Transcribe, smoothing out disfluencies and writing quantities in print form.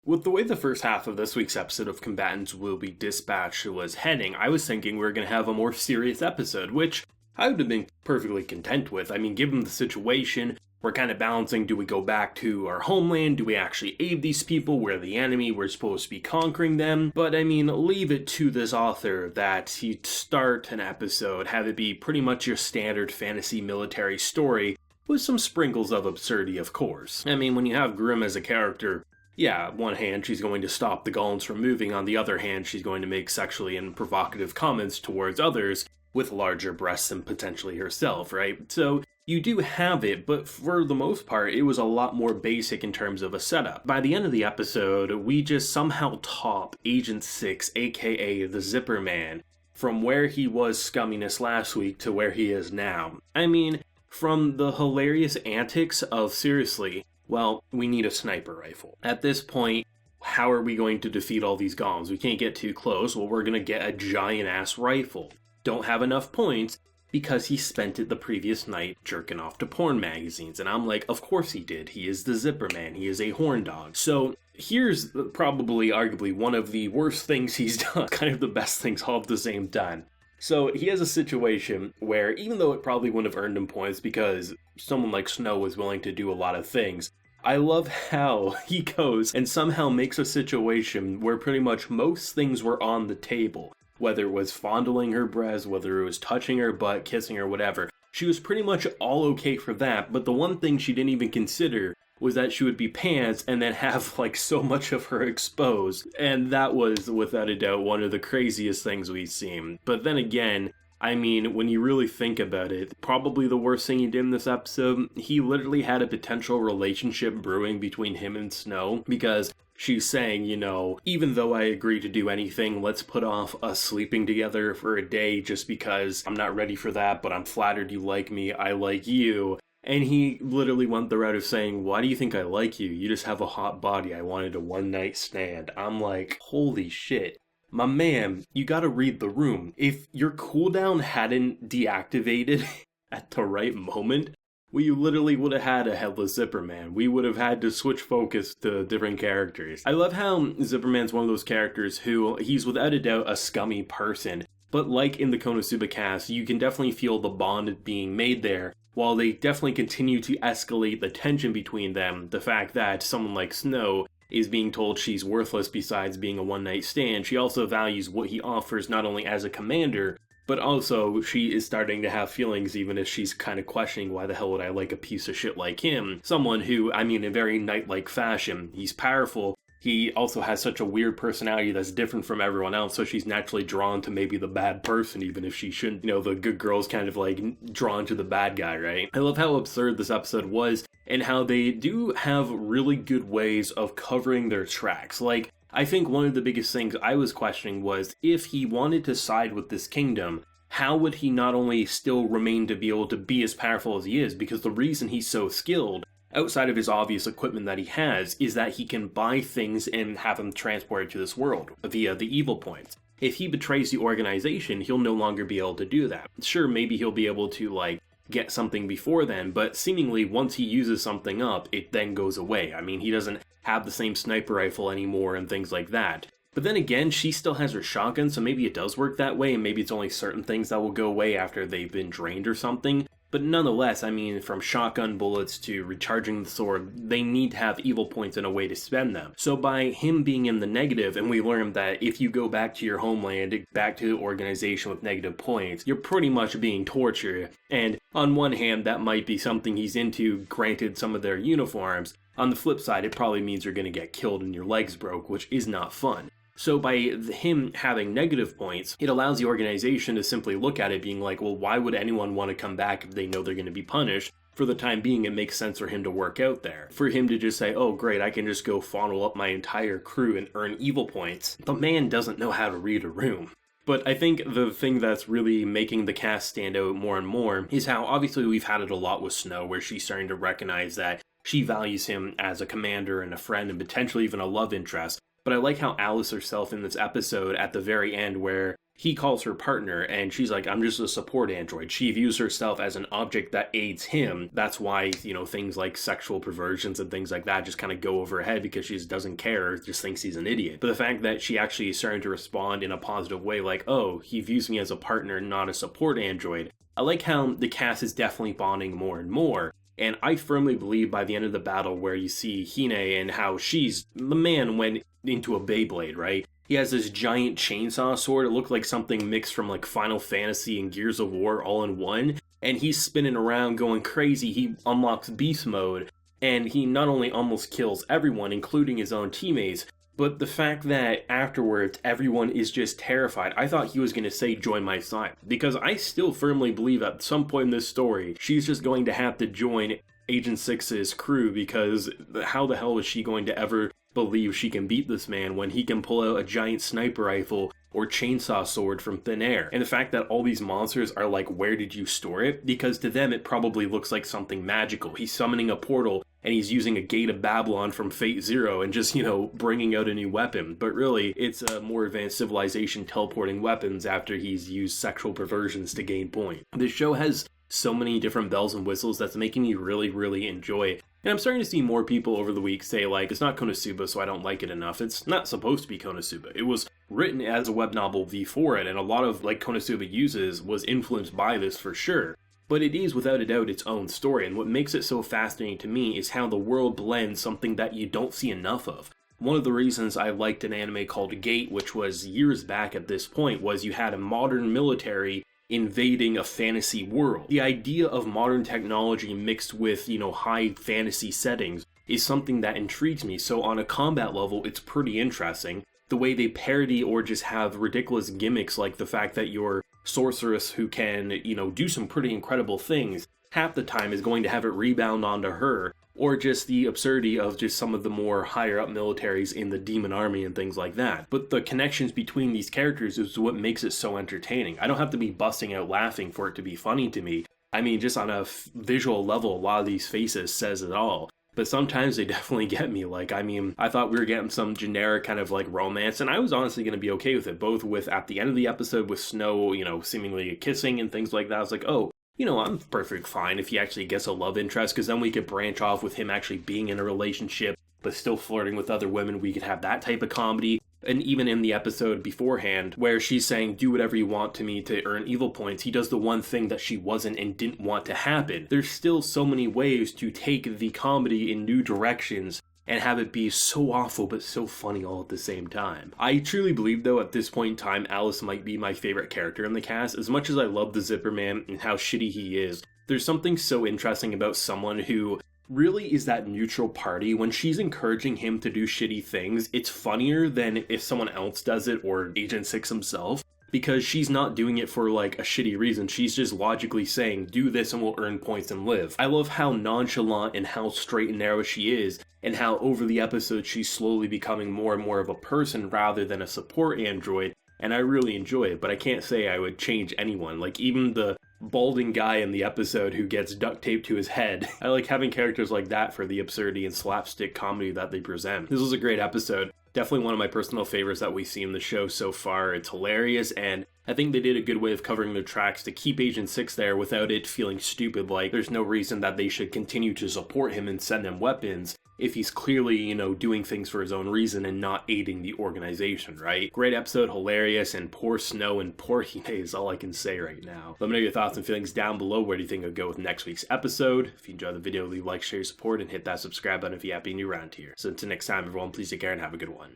With the way the first half of this week's episode of Combatants Will Be Dispatched was heading, I was thinking we were going to have a more serious episode, which I would have been perfectly content with. I mean, given the situation, we're kind of balancing, do we go back to our homeland? Do we actually aid these people? We're the enemy, we're supposed to be conquering them. But I mean, leave it to this author that he'd start an episode, have it be pretty much your standard fantasy military story, with some sprinkles of absurdity, of course. I mean, when you have Grimm as a character, yeah, on one hand, she's going to stop the Golems from moving. On the other hand, she's going to make sexually and provocative comments towards others with larger breasts than potentially herself, right? So you do have it, but for the most part, it was a lot more basic in terms of a setup. By the end of the episode, we just somehow top Agent 6, aka the Zipperman, from where he was scumminess last week to where he is now. I mean, from the hilarious antics of, seriously, well, we need a sniper rifle. At this point, how are we going to defeat all these golems? We can't get too close. Well, we're going to get a giant-ass rifle. Don't have enough points because he spent it the previous night jerking off to porn magazines. And I'm like, of course he did. He is the Zipperman. He is a horn dog. So here's probably, arguably, one of the worst things he's done. Kind of the best things all at the same time. So he has a situation where, even though it probably wouldn't have earned him points because someone like Snow was willing to do a lot of things, I love how he goes and somehow makes a situation where pretty much most things were on the table. Whether it was fondling her breast, whether it was touching her butt, kissing her, whatever. She was pretty much all okay for that, but the one thing she didn't even consider was that she would be pants and then have like so much of her exposed. And that was, without a doubt, one of the craziest things we've seen. But then again, I mean, when you really think about it, probably the worst thing he did in this episode, he literally had a potential relationship brewing between him and Snow, because she's saying, you know, even though I agree to do anything, let's put off us sleeping together for a day just because I'm not ready for that, but I'm flattered you like me, I like you. And he literally went the route of saying, why do you think I like you? You just have a hot body. I wanted a one-night stand. I'm like, holy shit. My man, you gotta read the room. If your cooldown hadn't deactivated at the right moment, we literally would have had a headless Zipperman. We would have had to switch focus to different characters. I love how Zipperman's one of those characters who, he's without a doubt a scummy person, but like in the Konosuba cast, you can definitely feel the bond being made there, while they definitely continue to escalate the tension between them. The fact that someone like Snow is being told she's worthless besides being a one-night stand, she also values what he offers not only as a commander, but also she is starting to have feelings even if she's kind of questioning why the hell would I like a piece of shit like him. Someone who, I mean, in a very knight-like fashion, he's powerful, he also has such a weird personality that's different from everyone else, so she's naturally drawn to maybe the bad person, even if she shouldn't. You know, the good girl's kind of like drawn to the bad guy, right? I love how absurd this episode was, and how they do have really good ways of covering their tracks. Like, I think one of the biggest things I was questioning was, if he wanted to side with this kingdom, how would he not only still remain to be able to be as powerful as he is, because the reason he's so skilled, outside of his obvious equipment that he has, is that he can buy things and have them transported to this world via the evil points. If he betrays the organization, he'll no longer be able to do that. Sure, maybe he'll be able to, like, get something before then, but seemingly once he uses something up, it then goes away. I mean, he doesn't have the same sniper rifle anymore and things like that. But then again, she still has her shotgun, so maybe it does work that way, and maybe it's only certain things that will go away after they've been drained or something. But nonetheless, I mean, from shotgun bullets to recharging the sword, they need to have evil points and a way to spend them. So by him being in the negative, and we learn that if you go back to your homeland, back to the organization with negative points, you're pretty much being tortured. And on one hand, that might be something he's into, granted some of their uniforms. On the flip side, it probably means you're going to get killed and your legs broke, which is not fun. So by him having negative points, it allows the organization to simply look at it being like, well, why would anyone want to come back if they know they're going to be punished? For the time being, it makes sense for him to work out there. For him to just say, oh great, I can just go funnel up my entire crew and earn evil points. The man doesn't know how to read a room. But I think the thing that's really making the cast stand out more and more is how obviously we've had it a lot with Snow, where she's starting to recognize that she values him as a commander and a friend and potentially even a love interest. But I like how Alice herself in this episode at the very end, where he calls her partner, and she's like, I'm just a support android. She views herself as an object that aids him. That's why, things like sexual perversions and things like that just kind of go over her head, because she just doesn't care, just thinks he's an idiot. But the fact that she actually is starting to respond in a positive way, like, oh, he views me as a partner, not a support android. I like how the cast is definitely bonding more and more. And I firmly believe by the end of the battle where you see Hsieh and how the man went into a Beyblade, right? He has this giant chainsaw sword. It looked like something mixed from like Final Fantasy and Gears of War all in one. And he's spinning around going crazy. He unlocks beast mode. And he not only almost kills everyone, including his own teammates, but the fact that afterwards everyone is just terrified. I thought he was going to say, join my side. Because I still firmly believe at some point in this story, she's just going to have to join Agent 6's crew, because how the hell is she going to ever believe she can beat this man when he can pull out a giant sniper rifle or chainsaw sword from thin air? And the fact that all these monsters are like, where did you store it? Because to them it probably looks like something magical. He's summoning a portal and he's using a gate of Babylon from Fate Zero and just, bringing out a new weapon. But really, it's a more advanced civilization teleporting weapons after he's used sexual perversions to gain point. This show has so many different bells and whistles that's making me really, really enjoy it. And I'm starting to see more people over the week say, like, it's not Konosuba, so I don't like it enough. It's not supposed to be Konosuba. It was written as a web novel before it, and a lot of, like, Konosuba uses was influenced by this for sure. But it is, without a doubt, its own story, and what makes it so fascinating to me is how the world blends something that you don't see enough of. One of the reasons I liked an anime called Gate, which was years back at this point, was you had a modern military invading a fantasy world. The idea of modern technology mixed with, high fantasy settings is something that intrigues me. So on a combat level, it's pretty interesting. The way they parody or just have ridiculous gimmicks, like the fact that your sorceress who can, do some pretty incredible things, half the time is going to have it rebound onto her, or just the absurdity of just some of the more higher up militaries in the demon army and things like that. But the connections between these characters is what makes it so entertaining. I don't have to be busting out laughing for it to be funny to me. I mean, just on a visual level, a lot of these faces says it all. But sometimes they definitely get me. Like, I thought we were getting some generic kind of like romance, and I was honestly going to be okay with it, both with at the end of the episode with Snow, seemingly kissing and things like that. I was like, oh, I'm perfectly fine if he actually gets a love interest, because then we could branch off with him actually being in a relationship, but still flirting with other women. We could have that type of comedy. And even in the episode beforehand, where she's saying, do whatever you want to me to earn evil points, he does the one thing that she wasn't and didn't want to happen. There's still so many ways to take the comedy in new directions and have it be so awful but so funny all at the same time. I truly believe, though, at this point in time, Alice might be my favorite character in the cast. As much as I love the Zipperman and how shitty he is, there's something so interesting about someone who really is that neutral party. When she's encouraging him to do shitty things, it's funnier than if someone else does it, or Agent 6 himself, because she's not doing it for like a shitty reason. She's just logically saying, do this and we'll earn points and live. I love how nonchalant and how straight and narrow she is, and how over the episode she's slowly becoming more and more of a person rather than a support android, and I really enjoy it. But I can't say I would change anyone. Like, even the balding guy in the episode who gets duct taped to his head. I like having characters like that for the absurdity and slapstick comedy that they present. This was a great episode. Definitely one of my personal favorites that we've seen in the show so far. It's hilarious, and I think they did a good way of covering their tracks to keep Agent 6 there without it feeling stupid. Like, there's no reason that they should continue to support him and send him weapons if he's clearly, doing things for his own reason and not aiding the organization, right? Great episode, hilarious, and poor Snow and poor Hsieh is all I can say right now. Let me know your thoughts and feelings down below. Where do you think I'll go with next week's episode? If you enjoyed the video, leave a like, share, your support, and hit that subscribe button if you happen to be new around here. So until next time, everyone, please take care and have a good one.